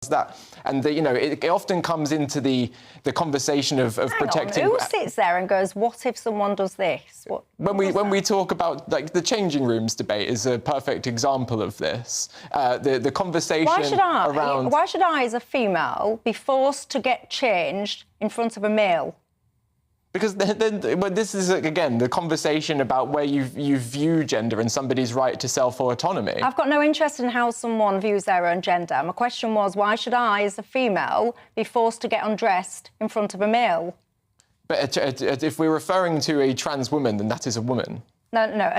that. And you know, it often comes into the conversation of protecting. Who sits there and goes, "What if someone does this?" When we talk about, like, the changing rooms debate is a perfect example of this. The conversation around why should I, as a female, be forced to get changed in front of a male? Because well, this is, again, the conversation about where you view gender and somebody's right to self-autonomy. I've got no interest in how someone views their own gender. My question was, why should I, as a female, be forced to get undressed in front of a male? But if we're referring to a trans woman, then that is a woman. No,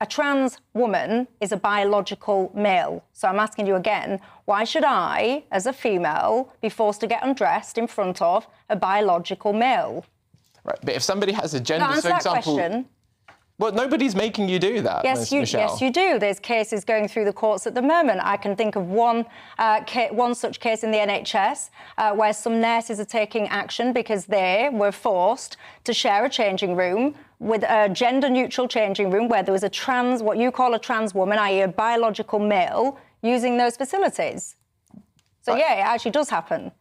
a trans woman is a biological male. So I'm asking you again, why should I, as a female, be forced to get undressed in front of a biological male? Right, but if somebody has a gender, for example, question. Well, nobody's making you do that. Yes, Michelle. Yes, you do. There's cases going through the courts at the moment. I can think of one such case in the NHS where some nurses are taking action because they were forced to share a changing room with a gender-neutral changing room where there was what you call a trans woman, i.e. a biological male, using those facilities. So, right. Yeah, it actually does happen.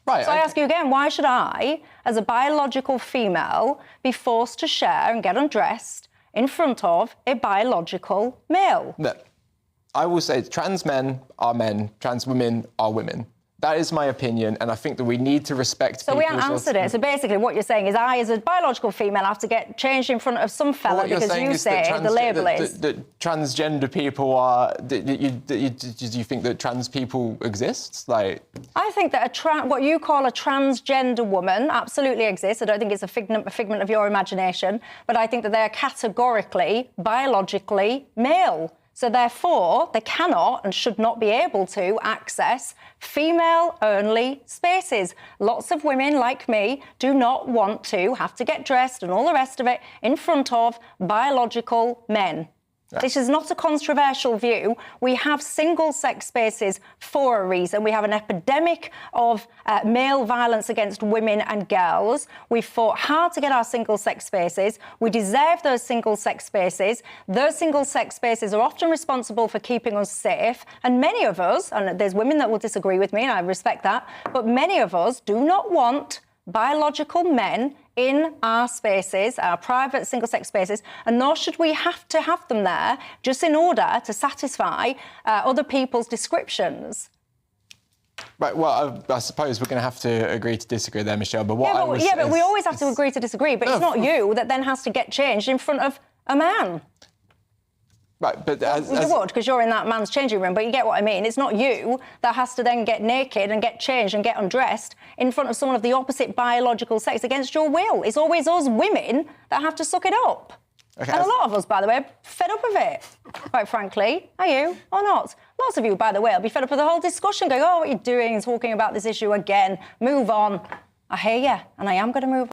Right, so I ask you again, why should I, as a biological female, be forced to share and get undressed in front of a biological male? No. I will say trans men are men, trans women are women. That is my opinion, and I think that we need to respect So we haven't answered it. So basically what you're saying is I, as a biological female, have to get changed in front of some fella because you say the label is... That transgender people are... Do you think that trans people exist? Like... I think that what you call a transgender woman absolutely exists. I don't think it's a figment of your imagination, but I think that they're categorically, biologically male. So therefore, they cannot and should not be able to access female-only spaces. Lots of women like me do not want to have to get dressed and all the rest of it in front of biological men. Yeah. This is not a controversial view. We have single-sex spaces for a reason. We have an epidemic of male violence against women and girls. We fought hard to get our single-sex spaces. We deserve those single-sex spaces. Those single-sex spaces are often responsible for keeping us safe. And many of us, and there's women that will disagree with me, and I respect that, but many of us do not want biological men in our spaces, our private single-sex spaces, and nor should we have to have them there just in order to satisfy other people's descriptions. Right, well, I suppose we're going to have to agree to disagree there, Michelle, but what but we always have to agree to disagree, but it's not you that then has to get changed in front of a man. Right, but you would, because you're in that man's changing room, but you get what I mean. It's not you that has to then get naked and get changed and get undressed in front of someone of the opposite biological sex against your will. It's always us women that have to suck it up. Okay, and a lot of us, by the way, are fed up of it, quite frankly. Are you or not? Lots of you, by the way, will be fed up with the whole discussion, going, oh, what are you doing, talking about this issue again? Move on. I hear you, and I am going to move on.